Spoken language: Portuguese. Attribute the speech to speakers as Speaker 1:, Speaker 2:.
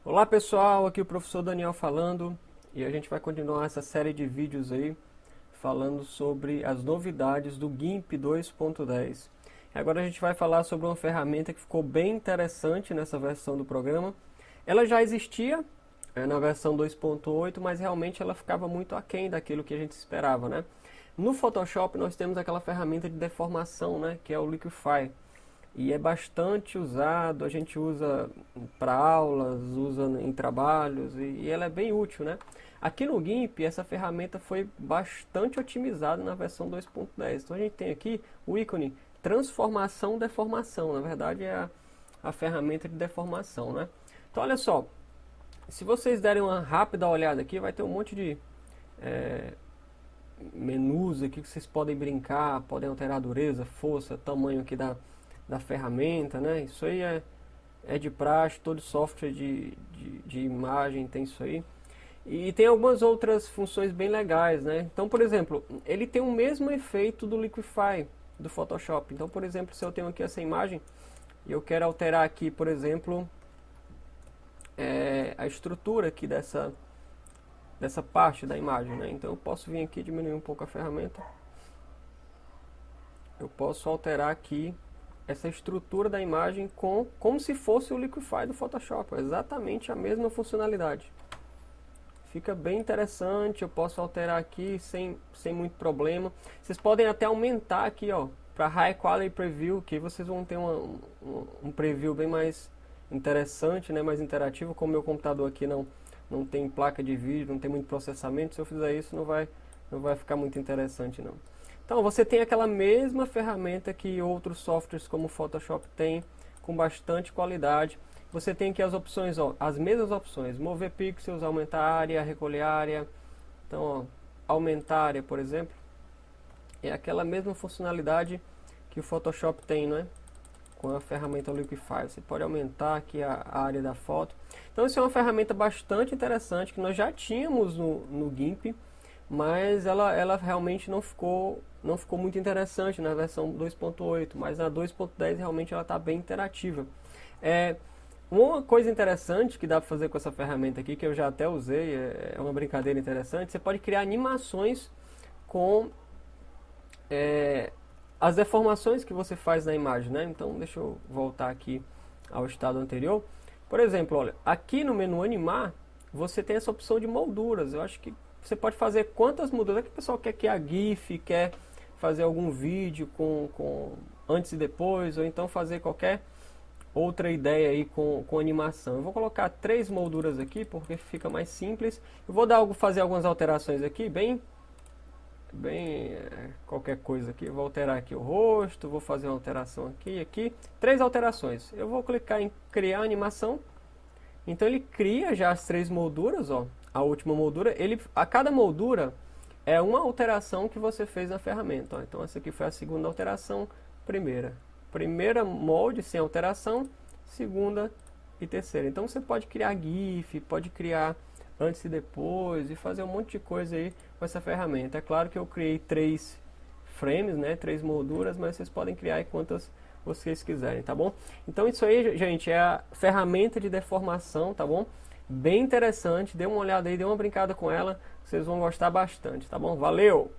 Speaker 1: Olá pessoal, aqui o professor Daniel falando e a gente vai continuar essa série de vídeos aí falando sobre as novidades do GIMP 2.10. Agora a gente vai falar sobre uma ferramenta que ficou bem interessante nessa versão do programa. Ela já existia na versão 2.8, mas realmente ela ficava muito aquém daquilo que a gente esperava, né? No Photoshop nós temos aquela ferramenta de deformação, né, que é o Liquify. E é bastante usado, a gente usa para aulas, usa em trabalhos e ela é bem útil, né? Aqui no GIMP essa ferramenta foi bastante otimizada na versão 2.10. Então a gente tem aqui o ícone transformação deformação, na verdade é a ferramenta de deformação, né? Então olha só, se vocês derem uma rápida olhada aqui, vai ter um monte de menus aqui que vocês podem brincar, podem alterar a dureza, força, tamanho aqui da ferramenta, né? Isso aí é de praxe, todo software de imagem tem isso aí. E tem algumas outras funções bem legais, né? Então, por exemplo, ele tem o mesmo efeito do Liquify, do Photoshop. Então, por exemplo, se eu tenho aqui essa imagem e eu quero alterar aqui, por exemplo, a estrutura aqui dessa parte da imagem, né? Então eu posso vir aqui diminuir um pouco a ferramenta. Eu posso alterar aqui essa estrutura da imagem como se fosse o Liquify do Photoshop, exatamente a mesma funcionalidade. Fica bem interessante, eu posso alterar aqui sem muito problema. Vocês podem até aumentar aqui, ó, para High Quality Preview, que vocês vão ter um preview bem mais interessante, né, mais interativo. Como meu computador aqui não tem placa de vídeo, não tem muito processamento, se eu fizer isso não vai ficar muito interessante não. Então você tem aquela mesma ferramenta que outros softwares como o Photoshop tem, com bastante qualidade. Você tem aqui as opções, ó, as mesmas opções, mover pixels, aumentar a área, recolher área. Então, ó, aumentar a área, por exemplo, é aquela mesma funcionalidade que o Photoshop tem, né? Com a ferramenta Liquify. Você pode aumentar aqui a área da foto. Então, isso é uma ferramenta bastante interessante que nós já tínhamos no GIMP, mas ela realmente não ficou muito interessante na versão 2.8, mas na 2.10 realmente ela está bem interativa. Uma coisa interessante que dá para fazer com essa ferramenta aqui, que eu já até usei, é uma brincadeira interessante, você pode criar animações com as deformações que você faz na imagem, né? Então deixa eu voltar aqui ao estado anterior. Por exemplo, olha, aqui no menu animar, você tem essa opção de molduras. Eu acho que você pode fazer quantas molduras que o pessoal quer criar GIF, quer fazer algum vídeo com antes e depois, ou então fazer qualquer outra ideia aí com animação. Eu vou colocar 3 molduras aqui, porque fica mais simples. Eu vou fazer algumas alterações aqui, bem qualquer coisa aqui. Eu vou alterar aqui o rosto, vou fazer uma alteração aqui. 3 alterações. Eu vou clicar em criar animação. Então ele cria já as 3 molduras, ó. A última moldura, a cada moldura é uma alteração que você fez na ferramenta, ó. Então essa aqui foi a segunda alteração, primeira molde sem alteração, segunda e terceira. Então você pode criar GIF, pode criar antes e depois e fazer um monte de coisa aí com essa ferramenta. É claro que eu criei 3 frames, né, 3 molduras, mas vocês podem criar aí quantas vocês quiserem, tá bom? Então isso aí, gente, é a ferramenta de deformação, tá bom? Bem interessante, dê uma olhada aí, dê uma brincada com ela, vocês vão gostar bastante, tá bom? Valeu!